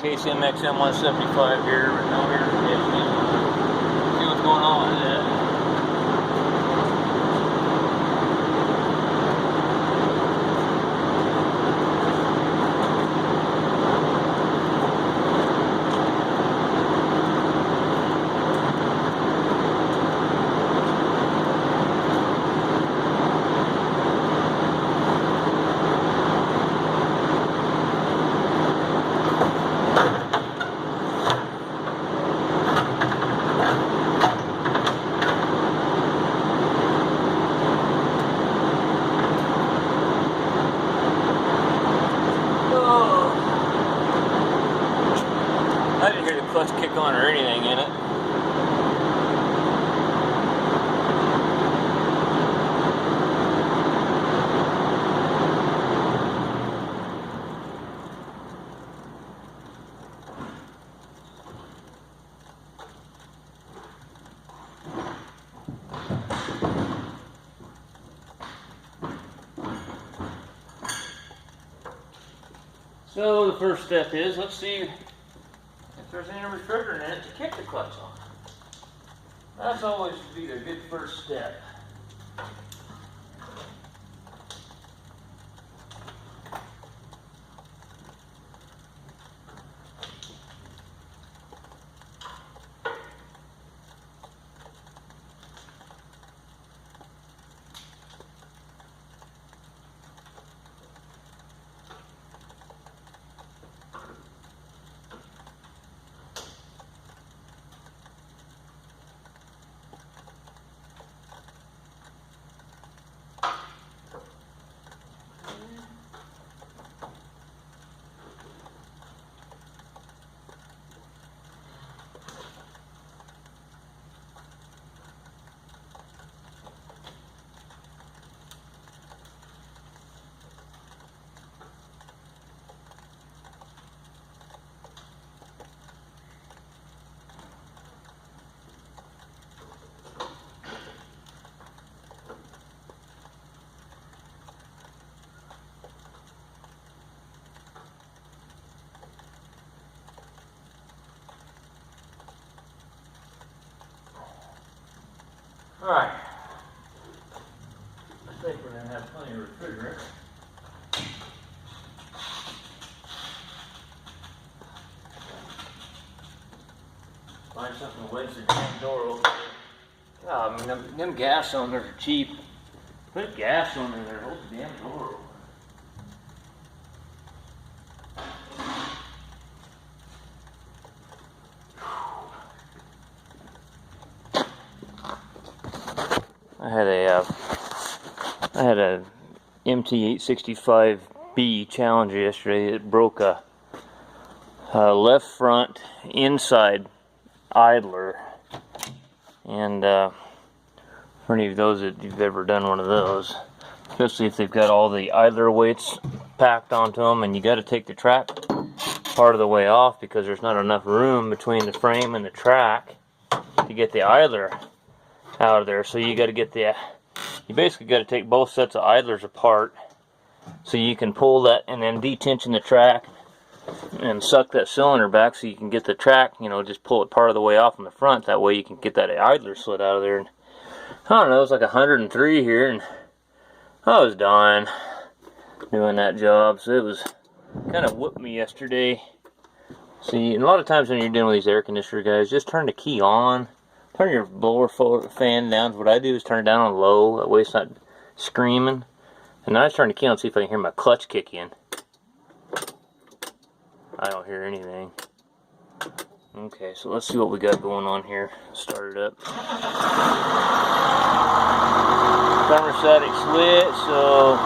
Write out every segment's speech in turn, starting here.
KCMXM 175 here, but no air conditioning. See what's going on with that. I didn't hear the clutch kick on or anything in it. So the first step is, let's see if there's any refrigerant in it to kick the clutch on. That's always be the good first step. Alright, I think we're going to have plenty of refrigerant. Find something to wedge the damn door open. I mean, them gas cylinders are cheap. Put gas on there, hold the damn door open. I had a MT865B Challenger yesterday. It broke a left front inside idler, and for any of those that you've ever done one of those, especially if they've got all the idler weights packed onto them, and you got to take the track part of the way off because there's not enough room between the frame and the track to get the idler out of there. So you got to get you basically got to take both sets of idlers apart so you can pull that and then detension the track and suck that cylinder back so you can get the track, just pull it part of the way off in the front. That way you can get that idler slid out of there. And I don't know, it was like 103 here, and I was dying doing that job. So it was kind of whooped me yesterday. See, and a lot of times when you're dealing with these air conditioner guys, just turn the key on. Turn your blower fan down. What I do is turn it down on low, that way it's not screaming. And now I turn the key on and see if I can hear my clutch kick in. I don't hear anything. Okay, so let's see what we got going on here. Start it up. Thermostatic slit, so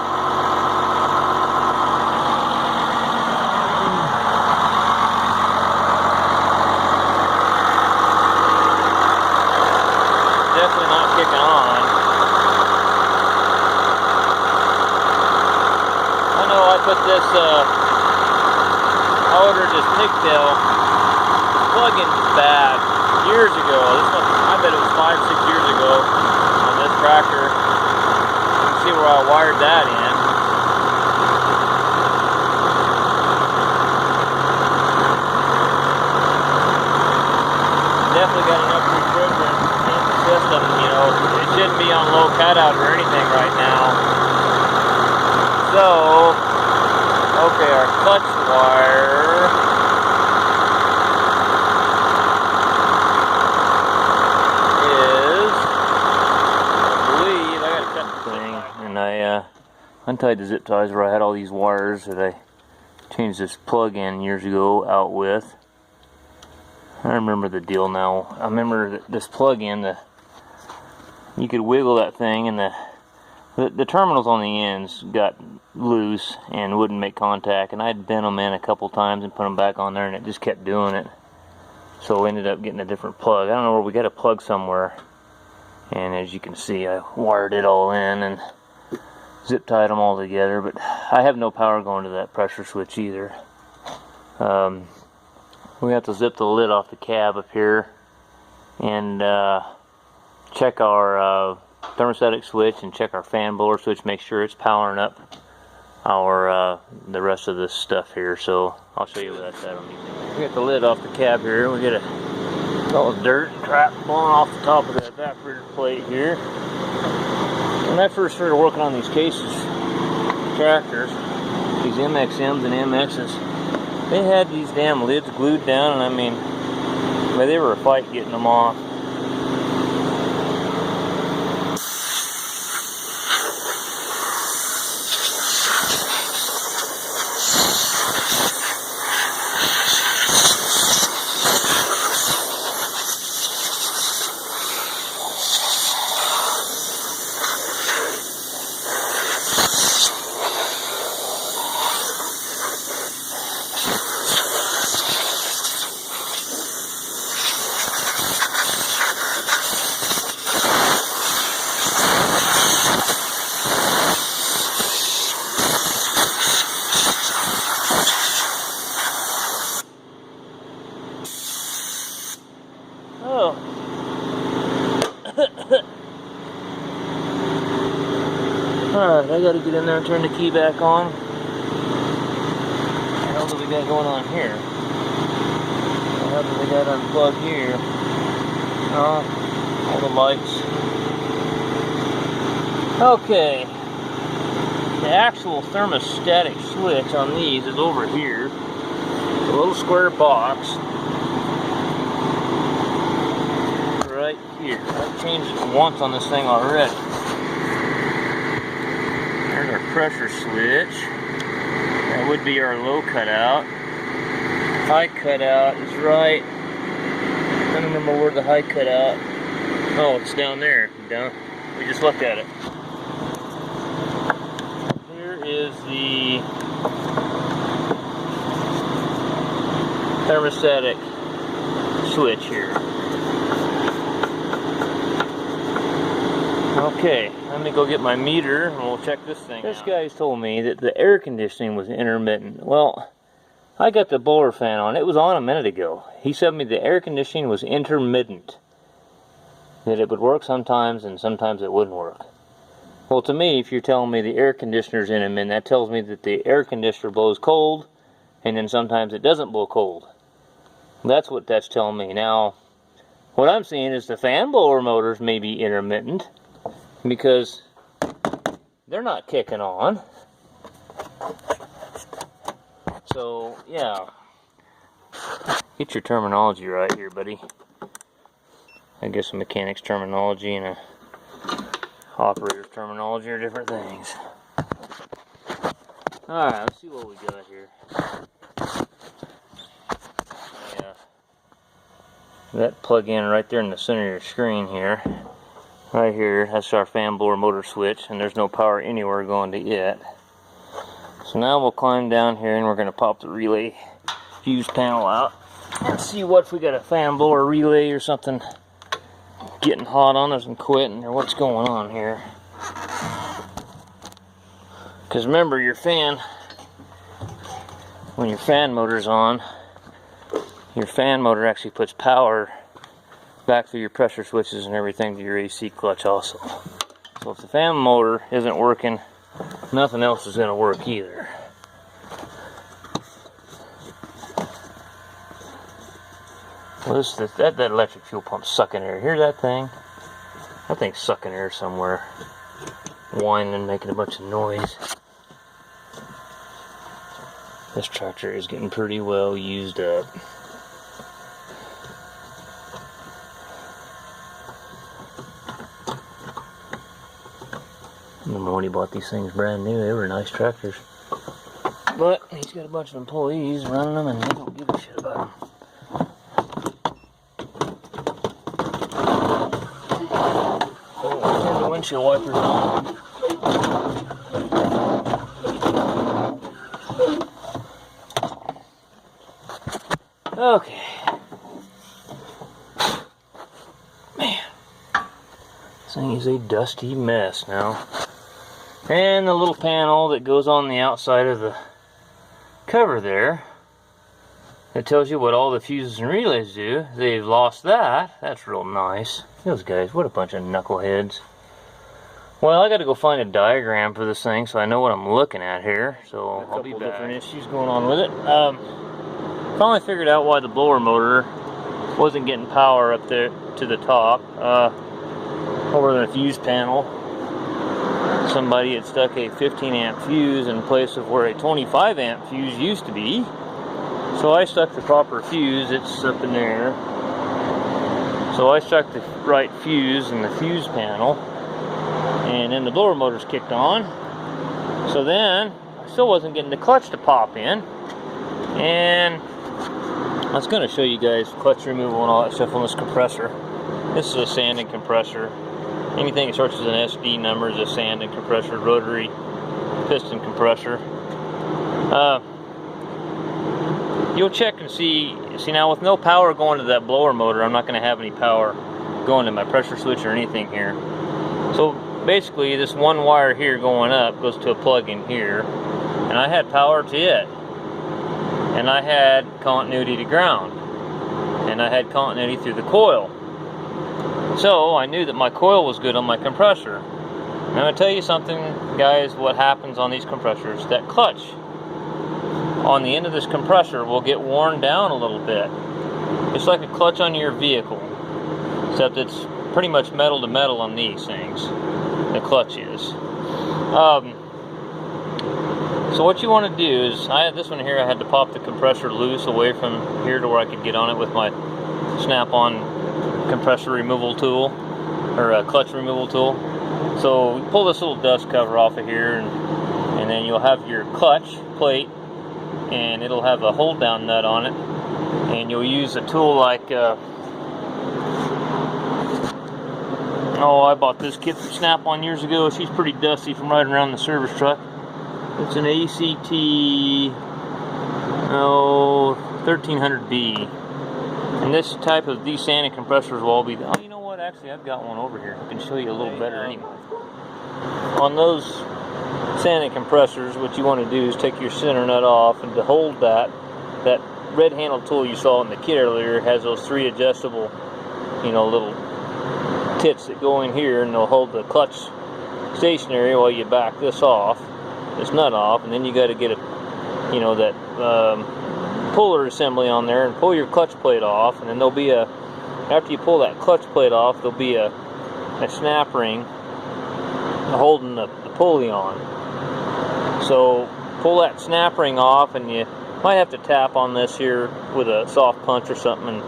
definitely not kicking on. I know I put this, I ordered this pigtail. The plug-in was bad years ago. This one, I bet it was 5-6 years ago on this tractor. You can see where I wired that in. actually got enough refrigerant in the system, you know, it shouldn't be on low cutout or anything right now. So, okay, our clutch wire is, I believe, I gotta cut the thing, and I untied the zip ties where I had all these wires that I changed this plug-in years ago out with. I remember the deal now. I remember that this plug-in, you could wiggle that thing, and the terminals on the ends got loose and wouldn't make contact, and I'd bent them in a couple times and put them back on there, and it just kept doing it. So we ended up getting a different plug. I don't know where we got a plug somewhere, and as you can see, I wired it all in and zip tied them all together, but I have no power going to that pressure switch either. We have to zip the lid off the cab up here and check our thermostatic switch and check our fan blower switch, make sure it's powering up our the rest of this stuff here. So I'll show you what that's at on these. We got the lid off the cab here. We get all the dirt and crap blowing off the top of the evaporator plate here. When I first started working on these cases, tractors, these MXMs and MXs, they had these damn lids glued down, and I mean, they were a fight getting them off. Oh. Alright, I gotta get in there and turn the key back on. What the hell do we got going on here? What do we got unplugged here? Oh, all the lights. Okay. The actual thermostatic switch on these is over here. A little square box. Right here. I've changed it once on this thing already. There's our pressure switch. That would be our low cutout. High cutout is right. I don't remember where the high cutout. Oh, it's down there. Down. We just looked at it. Here is the thermostatic switch here. Okay, let me go get my meter and we'll check this thing out. This guy's told me that the air conditioning was intermittent. Well, I got the blower fan on. It was on a minute ago. He said to me the air conditioning was intermittent. That it would work sometimes and sometimes it wouldn't work. Well, to me, if you're telling me the air conditioner's intermittent, that tells me that the air conditioner blows cold and then sometimes it doesn't blow cold. That's what that's telling me. Now, what I'm seeing is the fan blower motors may be intermittent, because they're not kicking on. So, yeah. Get your terminology right here, buddy. I guess a mechanic's terminology and a operator's terminology are different things. Alright, let's see what we got here. Yeah. That plug in right there in the center of your screen here. Right here, that's our fan blower motor switch, and there's no power anywhere going to it. So now we'll climb down here and we're going to pop the relay fuse panel out and see what if we got a fan blower relay or something getting hot on us and quitting, or what's going on here. Because remember, your fan, when your fan motor's on, your fan motor actually puts power back through your pressure switches and everything to your AC clutch also. So if the fan motor isn't working, nothing else is going to work either. Well, that electric fuel pump's sucking air. Hear that thing? That thing's sucking air somewhere. Whining, making a bunch of noise. This tractor is getting pretty well used up. Remember when he bought these things brand new, they were nice tractors. But he's got a bunch of employees running them and they don't give a shit about them. Turn the windshield wipers on. Okay. Man. This thing is a dusty mess now. And the little panel that goes on the outside of the cover there, it tells you what all the fuses and relays do. They've lost that. That's real nice. Those guys, what a bunch of knuckleheads. Well, I got to go find a diagram for this thing so I know what I'm looking at here. So I'll be back. Different issues going on with it. Finally figured out why the blower motor wasn't getting power up there to the top. Over the fuse panel, somebody had stuck a 15 amp fuse in place of where a 25 amp fuse used to be. So I stuck the proper fuse, it's up in there. So I stuck the right fuse in the fuse panel, and then the blower motors kicked on. So then I still wasn't getting the clutch to pop in, and I was going to show you guys clutch removal and all that stuff on this compressor. This is a sanding compressor. Anything that starts with an SD number is a sanding compressor, rotary piston compressor. You'll check and see now with no power going to that blower motor, I'm not going to have any power going to my pressure switch or anything here. So basically this one wire here going up goes to a plug in here, and I had power to it. And I had continuity to ground. And I had continuity through the coil. So I knew that my coil was good on my compressor. And I'm going to tell you something, guys, what happens on these compressors. That clutch on the end of this compressor will get worn down a little bit. It's like a clutch on your vehicle, except it's pretty much metal to metal on these things. The clutch is. So what you want to do is, I had this one here, I had to pop the compressor loose away from here to where I could get on it with my snap-on compressor removal tool, or clutch removal tool. So you pull this little dust cover off of here, and then you'll have your clutch plate, and it'll have a hold down nut on it, and you'll use a tool like oh, I bought this kit from Snap-on years ago. She's pretty dusty from riding around the service truck. It's an ACT 1300B, and this type of desanding compressors will all be, oh, you know what, actually I've got one over here. I can show you a little better anyway. On those sanding compressors, what you want to do is take your center nut off, and to hold that red handle tool you saw in the kit earlier has those 3 adjustable, you know, little tits that go in here, and they'll hold the clutch stationary while you back this off, this nut off, and then you got to get a, you know, that puller assembly on there and pull your clutch plate off, and then there'll be a, after you pull that clutch plate off, there'll be a snap ring holding the pulley on. So pull that snap ring off, and you might have to tap on this here with a soft punch or something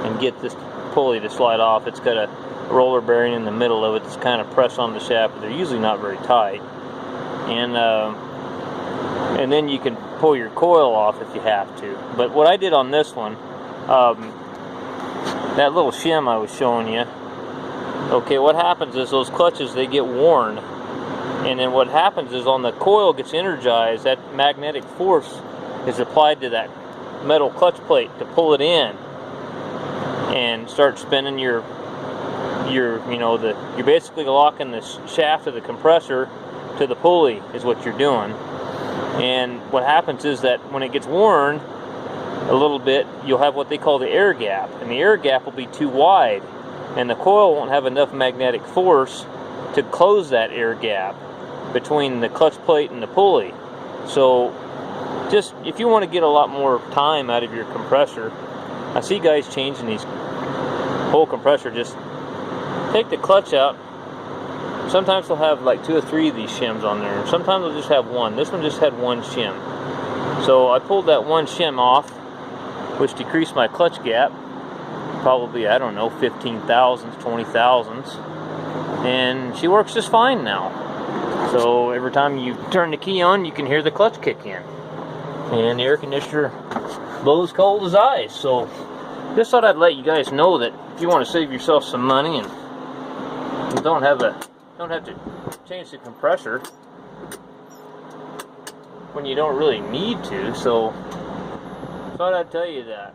and get this pulley to slide off. It's got a roller bearing in the middle of it that's kind of pressed on the shaft, but they're usually not very tight. And then you can pull your coil off if you have to. But what I did on this one, that little shim I was showing you, okay, what happens is those clutches, they get worn, and then what happens is on the coil gets energized, that magnetic force is applied to that metal clutch plate to pull it in and start spinning your you know, you're basically locking the shaft of the compressor to the pulley is what you're doing. And what happens is that when it gets worn a little bit, you'll have what they call the air gap, and the air gap will be too wide, and the coil won't have enough magnetic force to close that air gap between the clutch plate and the pulley. So just if you want to get a lot more time out of your compressor, I see guys changing these whole compressor, just take the clutch out. Sometimes they'll have like 2 or 3 of these shims on there. Sometimes they'll just have one. This one just had one shim. So I pulled that one shim off, which decreased my clutch gap. Probably, I don't know, 15 thousandths, 20 thousandths. And she works just fine now. So every time you turn the key on, you can hear the clutch kick in. And the air conditioner blows cold as ice. So just thought I'd let you guys know that if you want to save yourself some money and don't have to change the compressor when you don't really need to. So thought I'd tell you that.